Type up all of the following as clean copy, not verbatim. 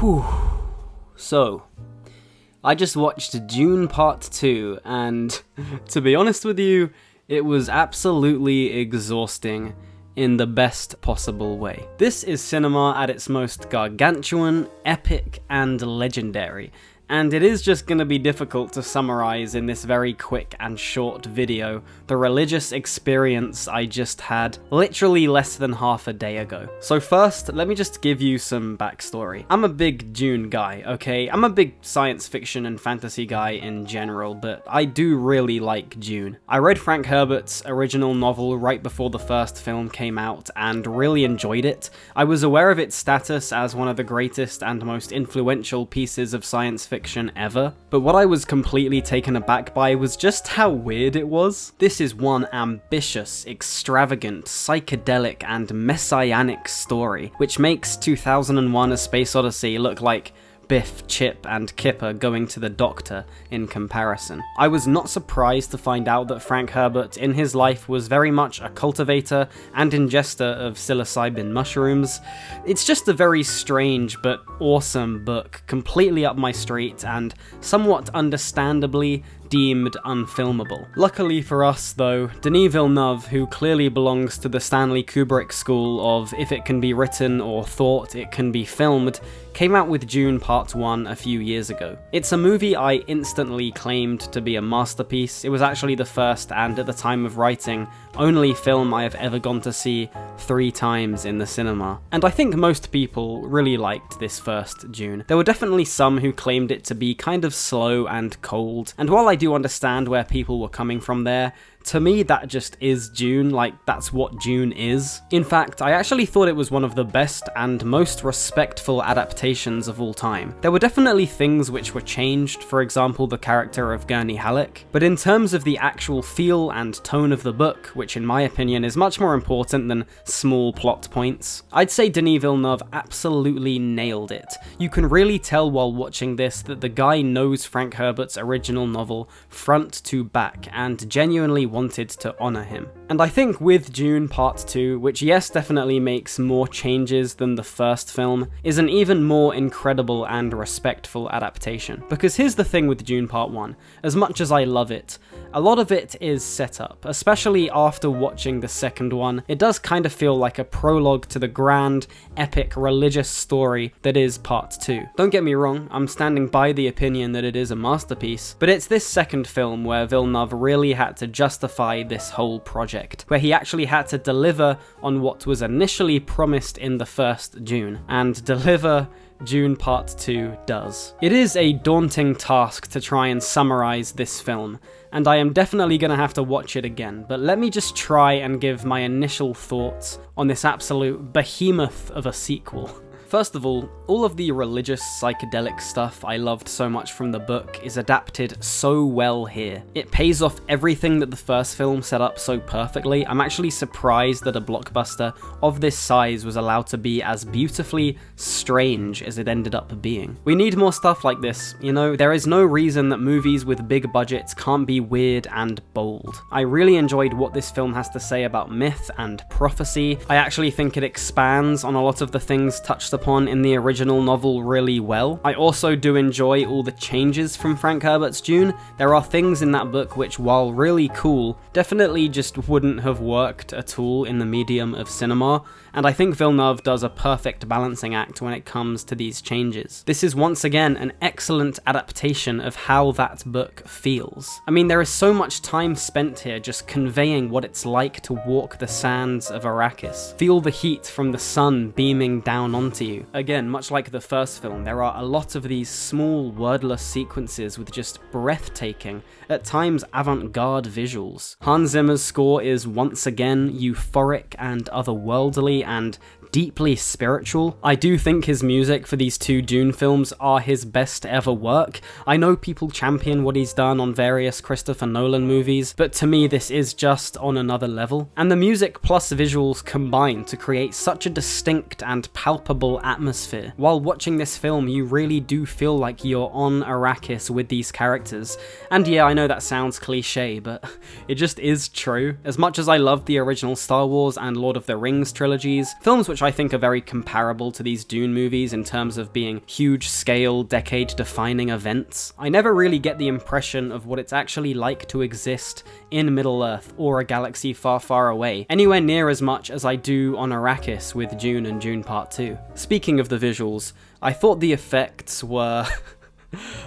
Whew. So, I just watched Dune Part 2, and to be honest with you, it was absolutely exhausting in the best possible way. This is cinema at its most gargantuan, epic, and legendary. And it is just going to be difficult to summarize in this very quick and short video the religious experience I just had literally less than half a day ago. So first, let me just give you some backstory. I'm a big Dune guy, okay? I'm a big science fiction and fantasy guy in general, but I do really like Dune. I read Frank Herbert's original novel right before the first film came out and really enjoyed it. I was aware of its status as one of the greatest and most influential pieces of science fiction ever, but what I was completely taken aback by was just how weird it was. This is one ambitious, extravagant, psychedelic, and messianic story, which makes 2001: A Space Odyssey look like Biff, Chip, and Kipper going to the doctor in comparison. I was not surprised to find out that Frank Herbert in his life was very much a cultivator and ingester of psilocybin mushrooms. It's just a very strange but awesome book, completely up my street and somewhat understandably deemed unfilmable. Luckily for us though, Denis Villeneuve, who clearly belongs to the Stanley Kubrick school of if it can be written or thought it can be filmed, came out with Dune Part 1 a few years ago. It's a movie I instantly claimed to be a masterpiece. It was actually the first and, at the time of writing, only film I have ever gone to see 3 times in the cinema. And I think most people really liked this first Dune. There were definitely some who claimed it to be kind of slow and cold, and while I do understand where people were coming from there, to me that just is Dune, like that's what Dune is. In fact, I actually thought it was one of the best and most respectful adaptations of all time. There were definitely things which were changed, for example the character of Gurney Halleck, but in terms of the actual feel and tone of the book, which in my opinion is much more important than small plot points, I'd say Denis Villeneuve absolutely nailed it. You can really tell while watching this that the guy knows Frank Herbert's original novel front to back and genuinely wanted to honour him. And I think with Dune Part 2, which yes definitely makes more changes than the first film, is an even more incredible and respectful adaptation. Because here's the thing with Dune Part 1, as much as I love it, a lot of it is set up, especially after watching the second one. It does kind of feel like a prologue to the grand, epic, religious story that is Part 2. Don't get me wrong, I'm standing by the opinion that it is a masterpiece, but it's this second film where Villeneuve really had to justify this whole project, where he actually had to deliver on what was initially promised in the first Dune, and deliver Dune Part 2 does. It is a daunting task to try and summarize this film, and I am definitely going to have to watch it again, but let me just try and give my initial thoughts on this absolute behemoth of a sequel. First of all of the religious psychedelic stuff I loved so much from the book is adapted so well here. It pays off everything that the first film set up so perfectly. I'm actually surprised that a blockbuster of this size was allowed to be as beautifully strange as it ended up being. We need more stuff like this, you know? There is no reason that movies with big budgets can't be weird and bold. I really enjoyed what this film has to say about myth and prophecy. I actually think it expands on a lot of the things touched upon in the original novel really well. I also do enjoy all the changes from Frank Herbert's Dune. There are things in that book which, while really cool, definitely just wouldn't have worked at all in the medium of cinema, and I think Villeneuve does a perfect balancing act when it comes to these changes. This is once again an excellent adaptation of how that book feels. I mean, there is so much time spent here just conveying what it's like to walk the sands of Arrakis. Feel the heat from the sun beaming down onto you. Again, much like the first film, there are a lot of these small, wordless sequences with just breathtaking, at times avant-garde visuals. Hans Zimmer's score is once again euphoric and otherworldly and deeply spiritual. I do think his music for these 2 Dune films are his best ever work. I know people champion what he's done on various Christopher Nolan movies, but to me this is just on another level. And the music plus visuals combine to create such a distinct and palpable atmosphere. While watching this film, you really do feel like you're on Arrakis with these characters. And yeah, I know that sounds cliche, but it just is true. As much as I love the original Star Wars and Lord of the Rings trilogies, films which which I think are very comparable to these Dune movies in terms of being huge-scale, decade-defining events. I never really get the impression of what it's actually like to exist in Middle-earth or a galaxy far, far away, anywhere near as much as I do on Arrakis with Dune and Dune Part 2. Speaking of the visuals, I thought the effects were...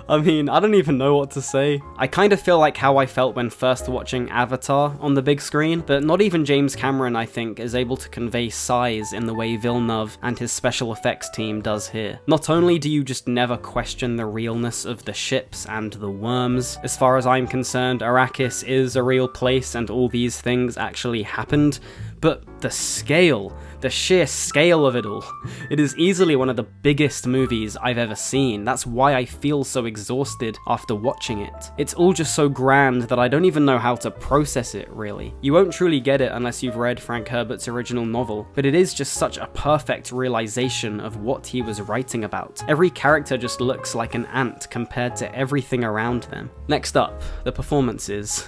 I mean, I don't even know what to say. I kind of feel like how I felt when first watching Avatar on the big screen, but not even James Cameron, I think, is able to convey size in the way Villeneuve and his special effects team does here. Not only do you just never question the realness of the ships and the worms, as far as I'm concerned, Arrakis is a real place and all these things actually happened, but the scale, the sheer scale of it all. It is easily one of the biggest movies I've ever seen. That's why I feel so exhausted after watching it. It's all just so grand that I don't even know how to process it, really. You won't truly get it unless you've read Frank Herbert's original novel, but it is just such a perfect realization of what he was writing about. Every character just looks like an ant compared to everything around them. Next up, the performances.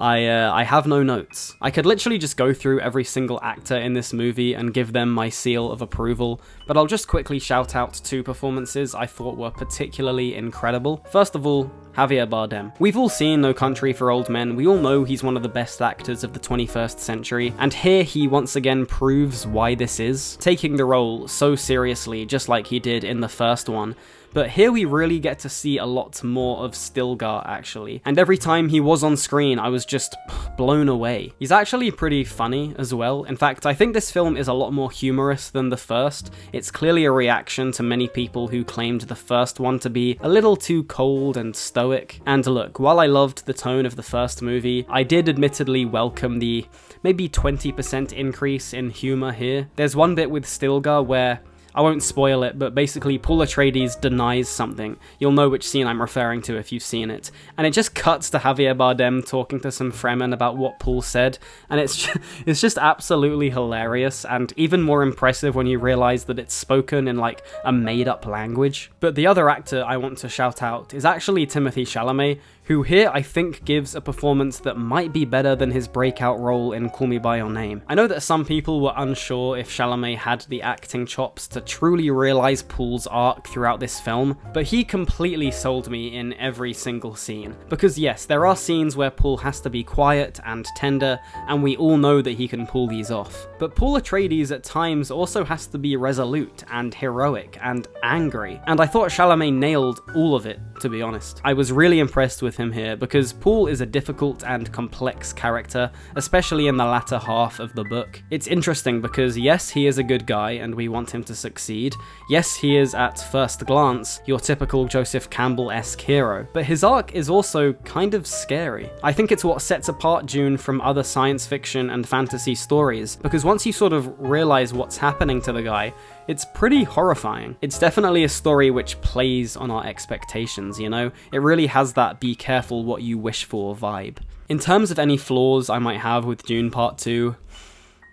I have no notes. I could literally just go through every single actor in this movie and give them my seal of approval, but I'll just quickly shout out two performances I thought were particularly incredible. First of all, Javier Bardem. We've all seen No Country for Old Men, we all know he's one of the best actors of the 21st century, and here he once again proves why this is, taking the role so seriously just like he did in the first one. But here we really get to see a lot more of Stilgar, actually. And every time he was on screen, I was just blown away. He's actually pretty funny as well. In fact, I think this film is a lot more humorous than the first. It's clearly a reaction to many people who claimed the first one to be a little too cold and stoic. And look, while I loved the tone of the first movie, I did admittedly welcome the maybe 20% increase in humor here. There's one bit with Stilgar where, I won't spoil it, but basically Paul Atreides denies something. You'll know which scene I'm referring to if you've seen it. And it just cuts to Javier Bardem talking to some Fremen about what Paul said, and it's just absolutely hilarious, and even more impressive when you realize that it's spoken in like a made-up language. But the other actor I want to shout out is actually Timothée Chalamet, who here I think gives a performance that might be better than his breakout role in Call Me By Your Name. I know that some people were unsure if Chalamet had the acting chops to truly realize Paul's arc throughout this film, but he completely sold me in every single scene. Because yes, there are scenes where Paul has to be quiet and tender, and we all know that he can pull these off. But Paul Atreides at times also has to be resolute and heroic and angry, and I thought Chalamet nailed all of it, to be honest. I was really impressed with him here, because Paul is a difficult and complex character, especially in the latter half of the book. It's interesting because yes, he is a good guy and we want him to succeed. Yes, he is at first glance your typical Joseph Campbell-esque hero, but his arc is also kind of scary. I think it's what sets apart Dune from other science fiction and fantasy stories, because once you sort of realize what's happening to the guy, it's pretty horrifying. It's definitely a story which plays on our expectations, you know? It really has that be careful what you wish for vibe. In terms of any flaws I might have with Dune Part 2,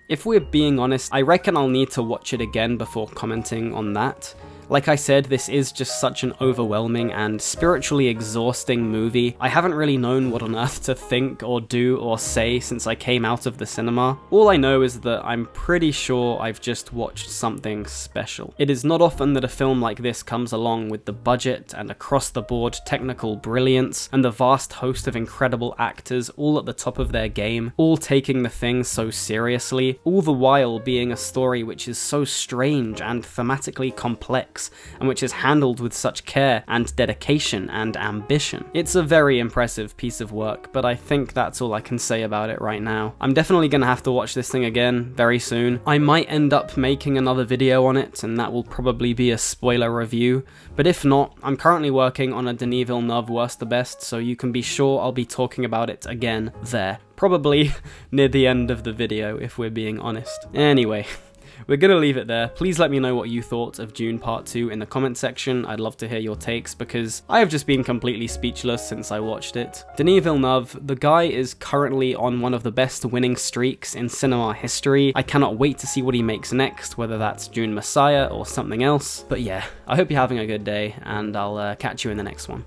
if we're being honest, I reckon I'll need to watch it again before commenting on that. Like I said, this is just such an overwhelming and spiritually exhausting movie. I haven't really known what on earth to think or do or say since I came out of the cinema. All I know is that I'm pretty sure I've just watched something special. It is not often that a film like this comes along with the budget and across-the-board technical brilliance and the vast host of incredible actors all at the top of their game, all taking the thing so seriously, all the while being a story which is so strange and thematically complex, and which is handled with such care and dedication and ambition. It's a very impressive piece of work, but I think that's all I can say about it right now. I'm definitely gonna have to watch this thing again very soon. I might end up making another video on it, and that will probably be a spoiler review, but if not, I'm currently working on a Denis Villeneuve Worst the Best, so you can be sure I'll be talking about it again there. Probably near the end of the video, if we're being honest. Anyway, we're gonna leave it there. Please let me know what you thought of Dune Part 2 in the comment section. I'd love to hear your takes because I have just been completely speechless since I watched it. Denis Villeneuve, the guy is currently on one of the best winning streaks in cinema history. I cannot wait to see what he makes next, whether that's Dune Messiah or something else. But yeah, I hope you're having a good day, and I'll catch you in the next one.